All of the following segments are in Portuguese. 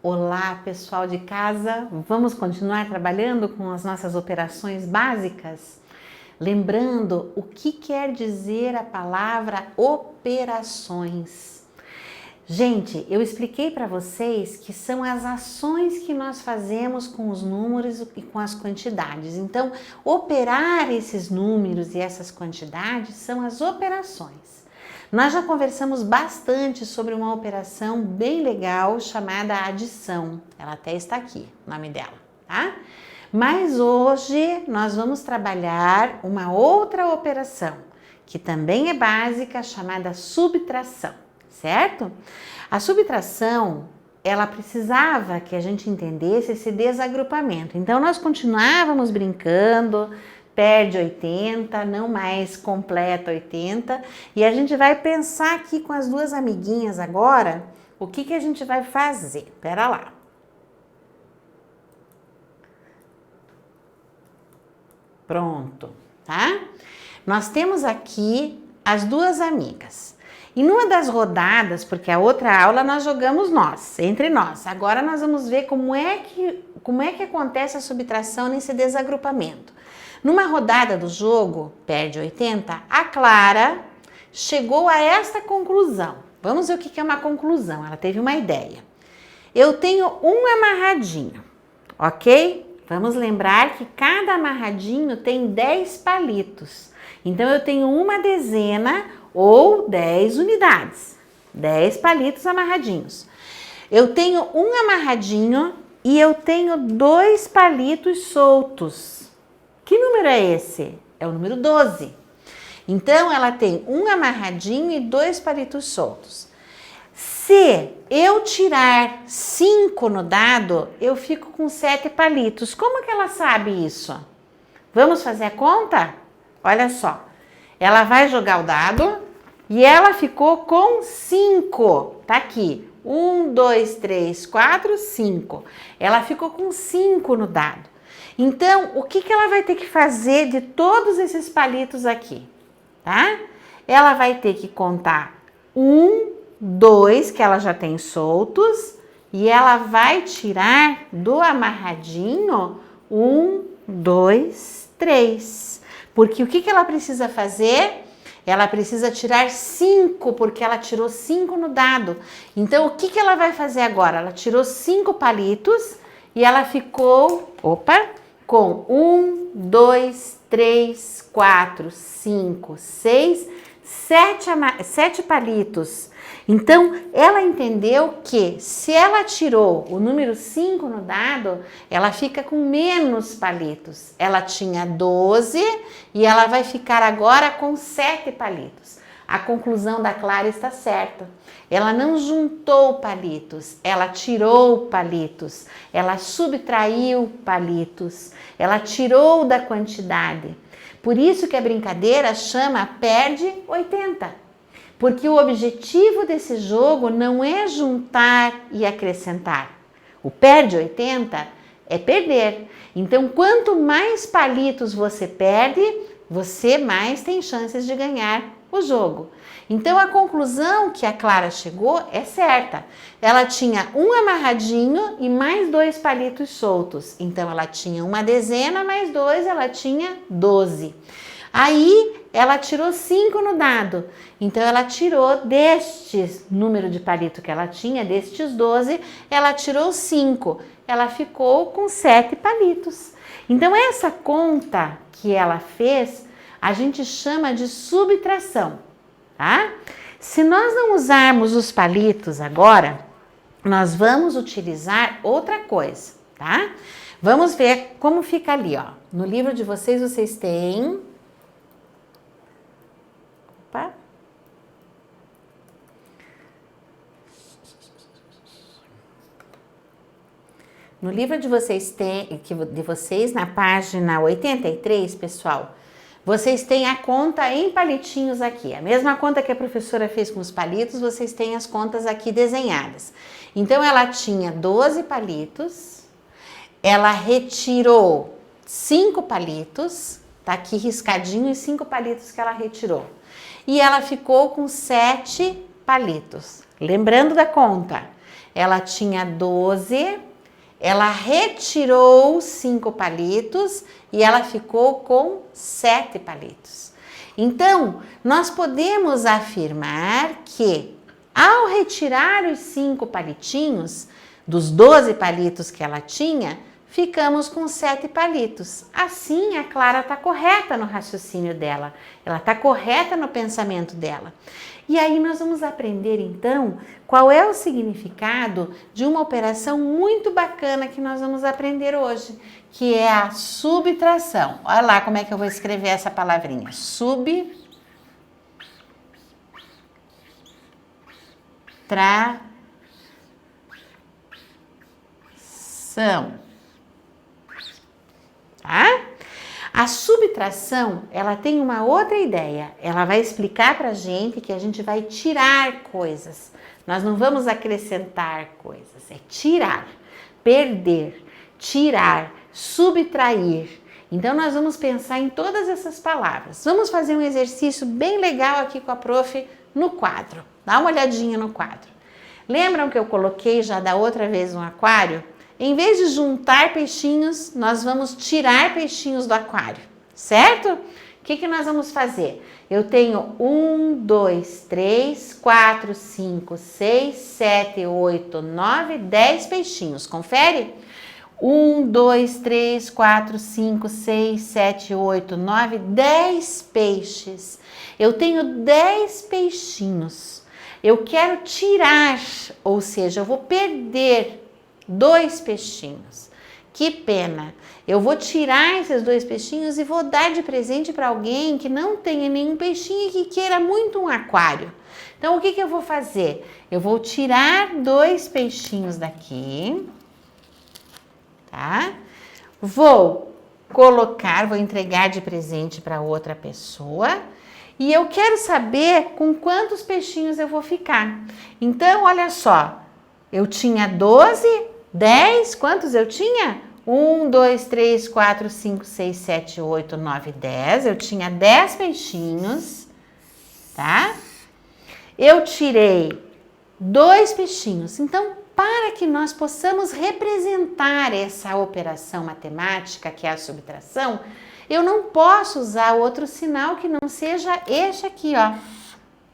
Olá, pessoal de casa! Vamos continuar trabalhando com as nossas operações básicas? Lembrando o que quer dizer a palavra operações. Gente, eu expliquei para vocês que são as ações que nós fazemos com os números e com as quantidades. Então, operar esses números e essas quantidades são as operações. Nós já conversamos bastante sobre uma operação bem legal chamada adição. Ela até está aqui, o nome dela, tá? Mas hoje nós vamos trabalhar uma outra operação, que também é básica, chamada subtração, certo? A subtração, ela precisava que a gente entendesse esse desagrupamento. Então, nós continuávamos brincando, perde 80, não mais completa 80. E a gente vai pensar aqui com as duas amiguinhas agora, o que a gente vai fazer. Pera lá. Pronto, tá? Nós temos aqui as duas amigas. E numa das rodadas, porque a outra aula nós jogamos entre nós. Agora nós vamos ver como é que acontece a subtração nesse desagrupamento. Numa rodada do jogo, perde 80, a Clara chegou a esta conclusão. Vamos ver o que é uma conclusão. Ela teve uma ideia. Eu tenho um amarradinho, ok? Vamos lembrar que cada amarradinho tem 10 palitos. Então, eu tenho uma dezena ou 10 unidades. 10 palitos amarradinhos. Eu tenho um amarradinho e eu tenho 2 palitos soltos. Que número é esse? É o número 12. Então, ela tem um amarradinho e 2 palitos soltos. Se eu tirar 5 no dado, eu fico com 7 palitos. Como que ela sabe isso? Vamos fazer a conta? Olha só. Ela vai jogar o dado e ela ficou com 5. Tá aqui. 1, 2, 3, 4, 5. Ela ficou com 5 no dado. Então, o que ela vai ter que fazer de todos esses palitos aqui, tá? Ela vai ter que contar 1, 2, que ela já tem soltos, e ela vai tirar do amarradinho 1, 2, 3. Porque o que ela precisa fazer? Ela precisa tirar 5, porque ela tirou 5 no dado. Então, o que ela vai fazer agora? Ela tirou 5 palitos e ela ficou, com 1, 2, 3, 4, 5, 6, 7 palitos. Então, ela entendeu que se ela tirou o número 5 no dado, ela fica com menos palitos. Ela tinha 12 e ela vai ficar agora com 7 palitos. A conclusão da Clara está certa. Ela não juntou palitos, ela tirou palitos, ela subtraiu palitos, ela tirou da quantidade. Por isso que a brincadeira chama perde 80. Porque o objetivo desse jogo não é juntar e acrescentar. O perde 80 é perder. Então, quanto mais palitos você perde, você mais tem chances de ganhar o jogo. Então, a conclusão que a Clara chegou é certa. Ela tinha um amarradinho e mais 2 palitos soltos. Então, ela tinha uma dezena mais 2, ela tinha 12. Aí, ela tirou 5 no dado. Então, ela tirou deste número de palito que ela tinha, destes 12, ela tirou 5. Ela ficou com 7 palitos. Então, essa conta que ela fez, a gente chama de subtração, tá? Se nós não usarmos os palitos agora, nós vamos utilizar outra coisa, tá? Vamos ver como fica ali, ó. No livro de vocês, vocês têm... Opa! No livro de vocês, na página 83, pessoal, vocês têm a conta em palitinhos aqui. A mesma conta que a professora fez com os palitos, vocês têm as contas aqui desenhadas. Então, ela tinha 12 palitos, ela retirou 5 palitos, tá aqui riscadinho, e 5 palitos que ela retirou. E ela ficou com 7 palitos. Lembrando da conta, ela tinha 12, ela retirou 5 palitos e ela ficou com 7 palitos. Então, nós podemos afirmar que ao retirar os 5 palitinhos dos 12 palitos que ela tinha, ficamos com 7 palitos. Assim, a Clara está correta no raciocínio dela, ela está correta no pensamento dela. E aí nós vamos aprender então qual é o significado de uma operação muito bacana que nós vamos aprender hoje, que é a subtração. Olha lá como é que eu vou escrever essa palavrinha. Subtração. Tá? A subtração, ela tem uma outra ideia. Ela vai explicar pra gente que a gente vai tirar coisas. Nós não vamos acrescentar coisas. É tirar, perder, tirar, subtrair. Então, nós vamos pensar em todas essas palavras. Vamos fazer um exercício bem legal aqui com a prof no quadro. Dá uma olhadinha no quadro. Lembram que eu coloquei já da outra vez um aquário? Em vez de juntar peixinhos, nós vamos tirar peixinhos do aquário, certo? O que nós vamos fazer? Eu tenho 1, 2, 3, 4, 5, 6, 7, 8, 9, 10 peixinhos. Confere? 1, 2, 3, 4, 5, 6, 7, 8, 9, 10 peixes. Eu tenho 10 peixinhos. Eu quero tirar, ou seja, eu vou perder 2 peixinhos. Que pena! Eu vou tirar esses 2 peixinhos e vou dar de presente para alguém que não tenha nenhum peixinho e que queira muito um aquário. Então, o que eu vou fazer? Eu vou tirar 2 peixinhos daqui, tá? Vou colocar, vou entregar de presente para outra pessoa e eu quero saber com quantos peixinhos eu vou ficar. Então, olha só, eu tinha 12, 10, quantos eu tinha? 1, 2, 3, 4, 5, 6, 7, 8, 9, 10. Eu tinha 10 peixinhos, tá? Eu tirei 2 peixinhos. Então, para que nós possamos representar essa operação matemática, que é a subtração, eu não posso usar outro sinal que não seja este aqui, ó,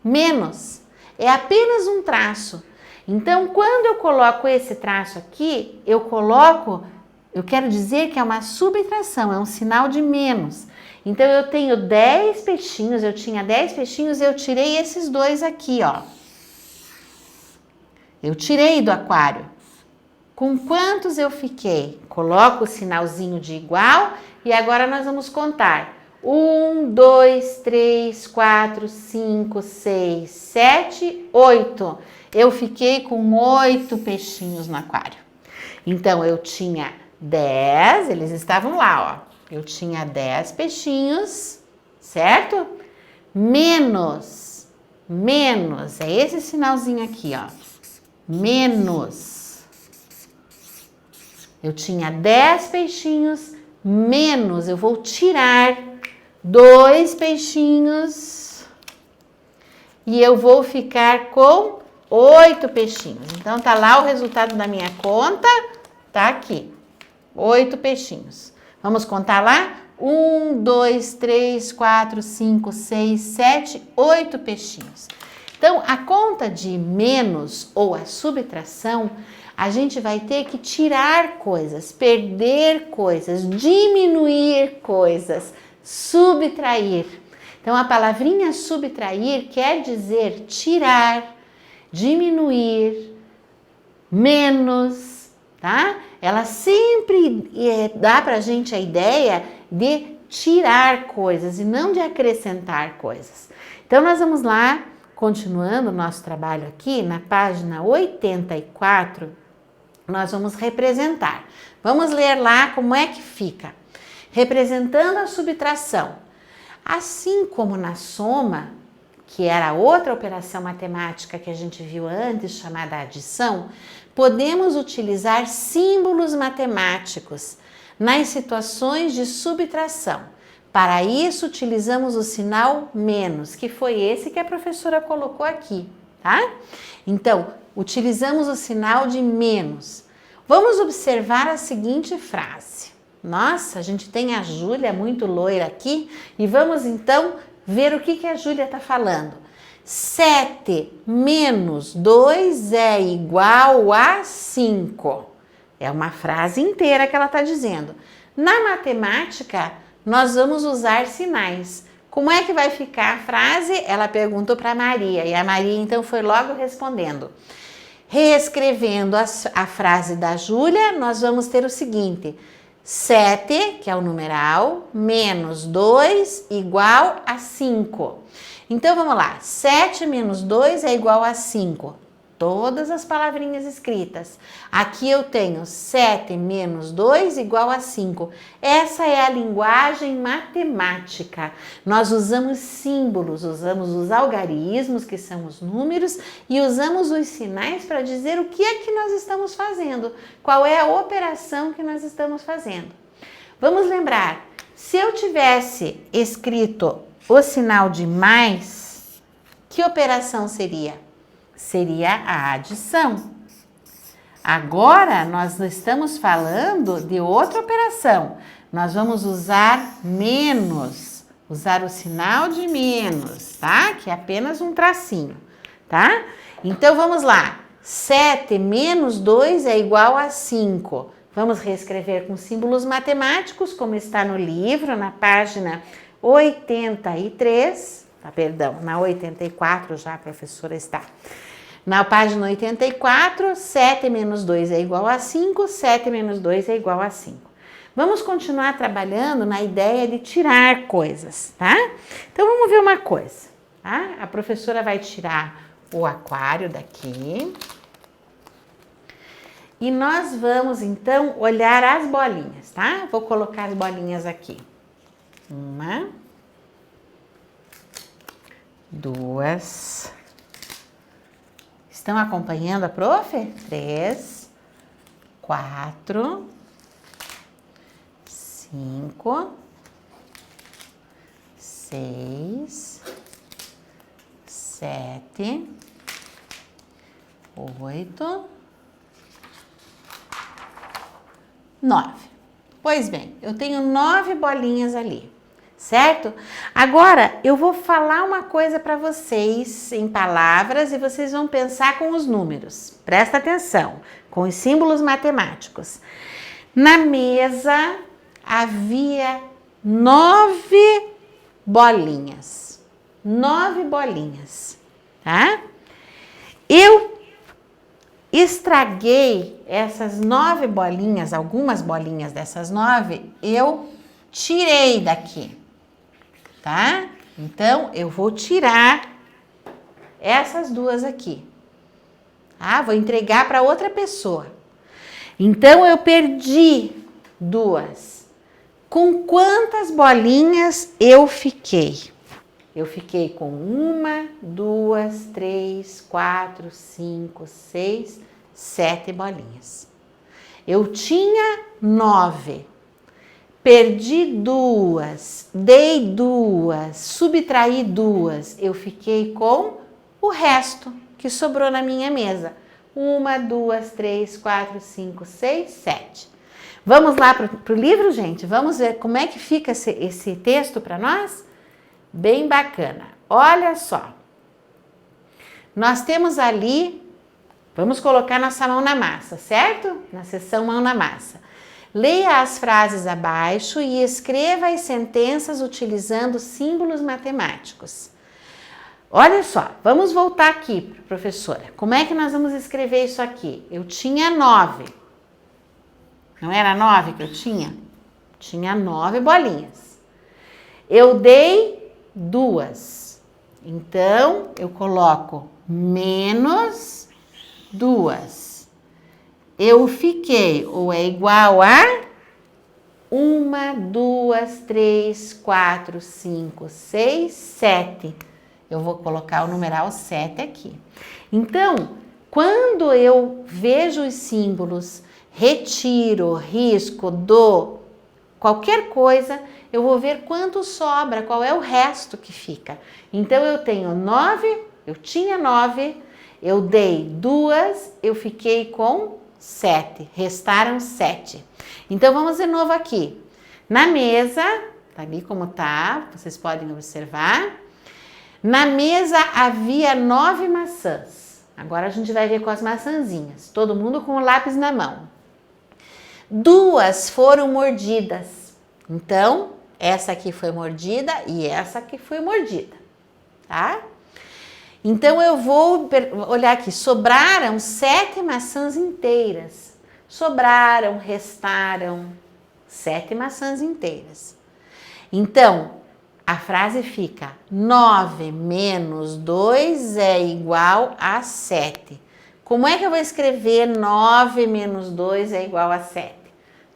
menos. É apenas um traço. Então, quando eu coloco esse traço aqui, eu quero dizer que é uma subtração, é um sinal de menos. Então, eu tenho 10 peixinhos, eu tinha 10 peixinhos, eu tirei esses 2 aqui, ó. Eu tirei do aquário. Com quantos eu fiquei? Coloco o sinalzinho de igual e agora nós vamos contar. 1, 2, 3, 4, 5, 6, 7, 8. Eu fiquei com 8 peixinhos no aquário. Então, eu tinha 10, eles estavam lá, ó. Eu tinha 10 peixinhos, certo? Menos, é esse sinalzinho aqui, ó. Menos. Eu tinha 10 peixinhos, menos, eu vou tirar 2 peixinhos e eu vou ficar com 8 peixinhos. Então, tá lá o resultado da minha conta, tá aqui, 8 peixinhos. Vamos contar lá? 1, 2, 3, 4, 5, 6, 7, 8 peixinhos. Então, a conta de menos ou a subtração, a gente vai ter que tirar coisas, perder coisas, diminuir coisas, subtrair. Então, a palavrinha subtrair quer dizer tirar, diminuir, menos, tá? Ela sempre dá pra gente a ideia de tirar coisas e não de acrescentar coisas. Então, nós vamos lá, continuando o nosso trabalho aqui, na página 84, nós vamos representar. Vamos ler lá como é que fica. Representando a subtração. Assim como na soma, que era outra operação matemática que a gente viu antes, chamada adição, podemos utilizar símbolos matemáticos nas situações de subtração. Para isso, utilizamos o sinal menos, que foi esse que a professora colocou aqui, tá? Então, utilizamos o sinal de menos. Vamos observar a seguinte frase. Nossa, a gente tem a Júlia muito loira aqui e vamos então ver o que a Júlia está falando. 7 menos 2 é igual a 5. É uma frase inteira que ela está dizendo. Na matemática, nós vamos usar sinais. Como é que vai ficar a frase? Ela perguntou para a Maria e a Maria então foi logo respondendo. Reescrevendo a frase da Júlia, nós vamos ter o seguinte: 7, que é o numeral, menos 2 igual a 5. Então vamos lá, 7 menos 2 é igual a 5. Todas as palavrinhas escritas. Aqui eu tenho 7 menos 2 igual a 5. Essa é a linguagem matemática. Nós usamos símbolos, usamos os algarismos, que são os números, e usamos os sinais para dizer o que é que nós estamos fazendo, qual é a operação que nós estamos fazendo. Vamos lembrar, se eu tivesse escrito o sinal de mais, que operação seria? Seria a adição. Agora, nós estamos falando de outra operação. Nós vamos usar menos, usar o sinal de menos, tá? Que é apenas um tracinho, tá? Então, vamos lá. 7 menos 2 é igual a 5. Vamos reescrever com símbolos matemáticos, como está no livro, na página 83. Perdão, na 84 já a professora está. Na página 84, 7 menos 2 é igual a 5, 7 menos 2 é igual a 5. Vamos continuar trabalhando na ideia de tirar coisas, tá? Então, vamos ver uma coisa, tá? A professora vai tirar o aquário daqui. E nós vamos, então, olhar as bolinhas, tá? Vou colocar as bolinhas aqui. 1, 2. Estão acompanhando a prof? 3, 4, 5, 6, 7, 8, 9. Pois bem, eu tenho 9 bolinhas ali. Certo? Agora, eu vou falar uma coisa para vocês em palavras e vocês vão pensar com os números. Presta atenção, com os símbolos matemáticos. Na mesa havia 9 bolinhas. 9 bolinhas, tá? Eu estraguei essas 9 bolinhas, algumas bolinhas dessas 9, eu tirei daqui. Tá? Então, eu vou tirar essas 2 aqui. Tá? Vou entregar para outra pessoa. Então, eu perdi 2. Com quantas bolinhas eu fiquei? Eu fiquei com 1, 2, 3, 4, 5, 6, 7 bolinhas. Eu tinha 9. Perdi 2, dei 2, subtraí 2, eu fiquei com o resto que sobrou na minha mesa. 1, 2, 3, 4, 5, 6, 7. Vamos lá para o livro, gente? Vamos ver como é que fica esse texto para nós? Bem bacana. Olha só. Nós temos ali, vamos colocar nossa mão na massa, certo? Na seção mão na massa. Leia as frases abaixo e escreva as sentenças utilizando símbolos matemáticos. Olha só, vamos voltar aqui, professora. Como é que nós vamos escrever isso aqui? Eu tinha 9. Não era 9 que eu tinha? Tinha 9 bolinhas. Eu dei 2. Então, eu coloco menos 2. Eu fiquei, ou é igual a 1, 2, 3, 4, 5, 6, 7. Eu vou colocar o numeral 7 aqui. Então, quando eu vejo os símbolos, retiro, risco, dou, qualquer coisa, eu vou ver quanto sobra, qual é o resto que fica. Então, eu tenho 9, eu tinha 9, Eu dei 2, eu fiquei com 7. Restaram 7. Então, vamos de novo aqui. Na mesa, tá ali como tá, vocês podem observar. Na mesa havia 9 maçãs. Agora a gente vai ver com as maçãzinhas. Todo mundo com o lápis na mão. 2 foram mordidas. Então, essa aqui foi mordida e essa aqui foi mordida, tá? Então, eu vou olhar aqui. Sobraram 7 maçãs inteiras. Sobraram, restaram 7 maçãs inteiras. Então, a frase fica: 9 menos 2 é igual a 7. Como é que eu vou escrever 9 menos 2 é igual a 7?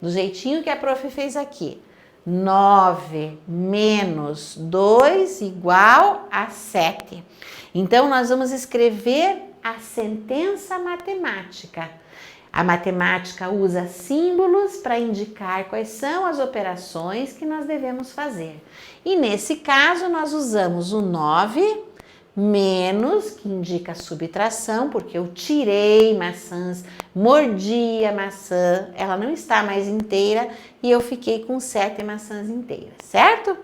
Do jeitinho que a prof fez aqui. 9 menos 2 igual a 7. Então, nós vamos escrever a sentença matemática. A matemática usa símbolos para indicar quais são as operações que nós devemos fazer. E nesse caso, nós usamos o 9 menos, que indica subtração, porque eu tirei maçãs, mordi a maçã, ela não está mais inteira e eu fiquei com 7 maçãs inteiras, certo?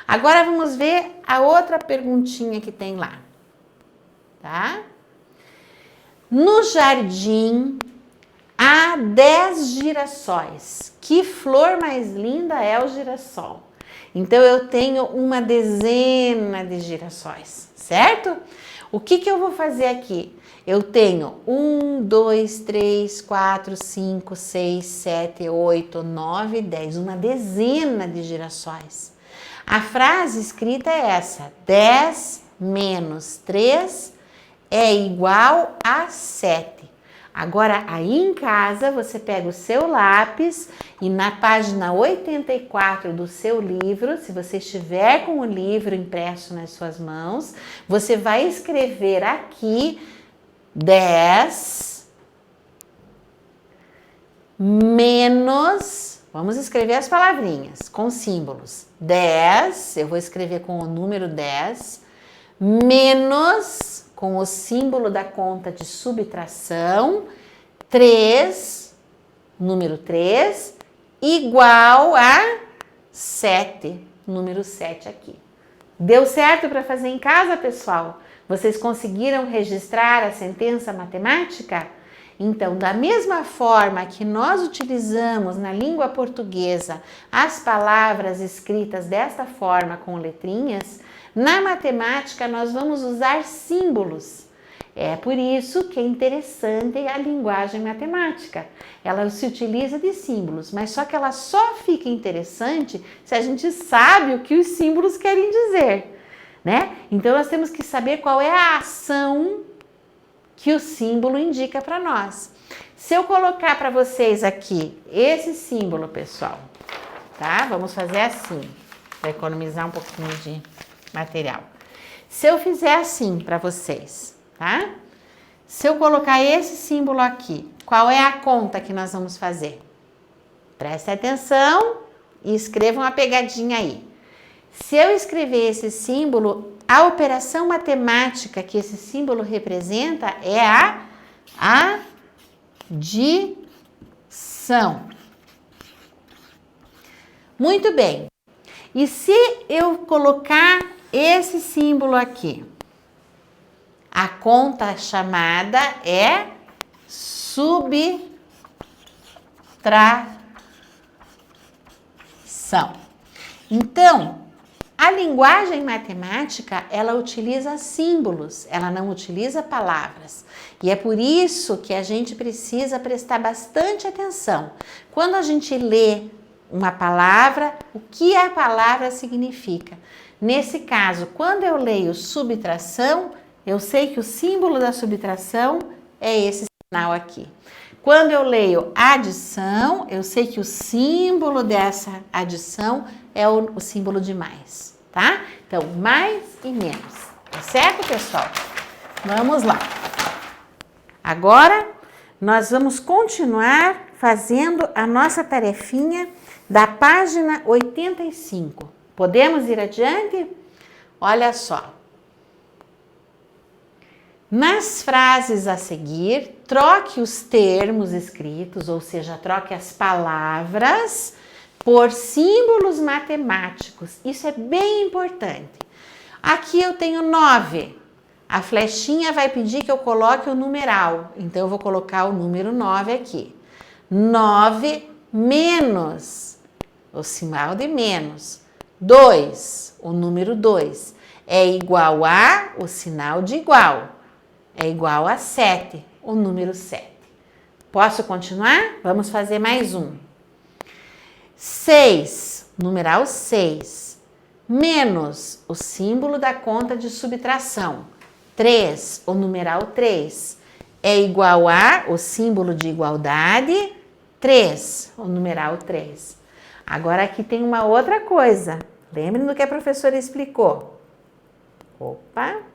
Agora vamos ver a outra perguntinha que tem lá, tá? No jardim há 10 girassóis. Que flor mais linda é o girassol? Então, eu tenho uma dezena de girassóis, certo? O que eu vou fazer aqui? Eu tenho 1, 2, 3, 4, 5, 6, 7, 8, 9, 10. Uma dezena de girassóis. A frase escrita é essa: 10 menos 3 é igual a 7. Agora, aí em casa, você pega o seu lápis e na página 84 do seu livro, se você estiver com o livro impresso nas suas mãos, você vai escrever aqui 10 menos, vamos escrever as palavrinhas com símbolos. 10, eu vou escrever com o número 10, menos, com o símbolo da conta de subtração, 3, número 3, igual a 7, número 7 aqui. Deu certo para fazer em casa, pessoal? Vocês conseguiram registrar a sentença matemática? Então, da mesma forma que nós utilizamos na língua portuguesa as palavras escritas desta forma com letrinhas, na matemática nós vamos usar símbolos. É por isso que é interessante a linguagem matemática. Ela se utiliza de símbolos, mas só que ela só fica interessante se a gente sabe o que os símbolos querem dizer, né? Então nós temos que saber qual é a ação que o símbolo indica para nós. Se eu colocar para vocês aqui esse símbolo, pessoal, tá? Vamos fazer assim, para economizar um pouquinho de material. Se eu fizer assim para vocês, tá? Se eu colocar esse símbolo aqui, qual é a conta que nós vamos fazer? Prestem atenção e escrevam a pegadinha aí. Se eu escrever esse símbolo, a operação matemática que esse símbolo representa é a adição. Muito bem. E se eu colocar esse símbolo aqui, a conta chamada é subtração. Então, a linguagem matemática, ela utiliza símbolos, ela não utiliza palavras. E é por isso que a gente precisa prestar bastante atenção. Quando a gente lê uma palavra, o que a palavra significa? Nesse caso, quando eu leio subtração, eu sei que o símbolo da subtração é esse sinal aqui. Quando eu leio adição, eu sei que o símbolo dessa adição é o símbolo de mais, tá? Então, mais e menos, tá certo, pessoal? Vamos lá. Agora, nós vamos continuar fazendo a nossa tarefinha da página 85. Podemos ir adiante? Olha só. Nas frases a seguir, troque os termos escritos, ou seja, troque as palavras por símbolos matemáticos. Isso é bem importante. Aqui eu tenho 9. A flechinha vai pedir que eu coloque o numeral. Então, eu vou colocar o número 9 aqui. 9 menos, o sinal de menos. 2, o número 2. É igual a, o sinal de igual. É igual a 7, o número 7. Posso continuar? Vamos fazer mais um. 6, numeral 6, menos o símbolo da conta de subtração. 3, o numeral 3, é igual a, o símbolo de igualdade, 3, o numeral 3. Agora aqui tem uma outra coisa. Lembrem do que a professora explicou. Opa!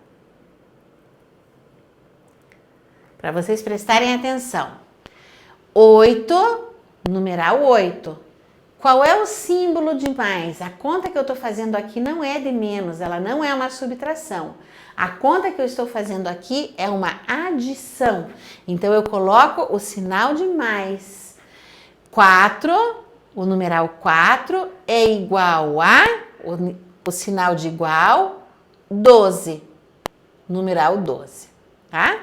Para vocês prestarem atenção. 8, numeral 8. Qual é o símbolo de mais? A conta que eu estou fazendo aqui não é de menos, ela não é uma subtração. A conta que eu estou fazendo aqui é uma adição. Então, eu coloco o sinal de mais. 4, o numeral 4 é igual a, o sinal de igual, 12. Numeral 12, tá?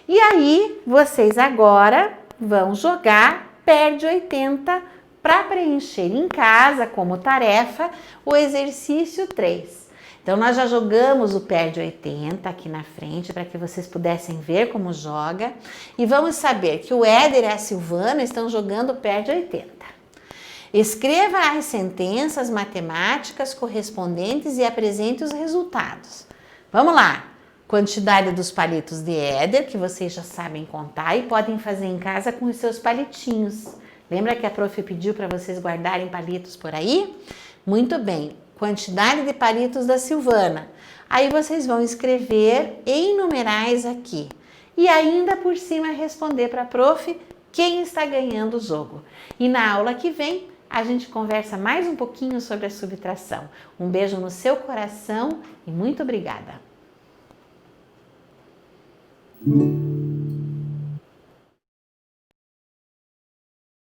E aí, vocês agora vão jogar Perde 80 para preencher em casa, como tarefa, o exercício 3. Então, nós já jogamos o Perde 80 aqui na frente, para que vocês pudessem ver como joga. E vamos saber que o Éder e a Silvana estão jogando o Perde 80. Escreva as sentenças matemáticas correspondentes e apresente os resultados. Vamos lá! Quantidade dos palitos de Éder, que vocês já sabem contar e podem fazer em casa com os seus palitinhos. Lembra que a prof pediu para vocês guardarem palitos por aí? Muito bem. Quantidade de palitos da Silvana. Aí vocês vão escrever em numerais aqui. E ainda por cima responder para a prof quem está ganhando o jogo. E na aula que vem a gente conversa mais um pouquinho sobre a subtração. Um beijo no seu coração e muito obrigada.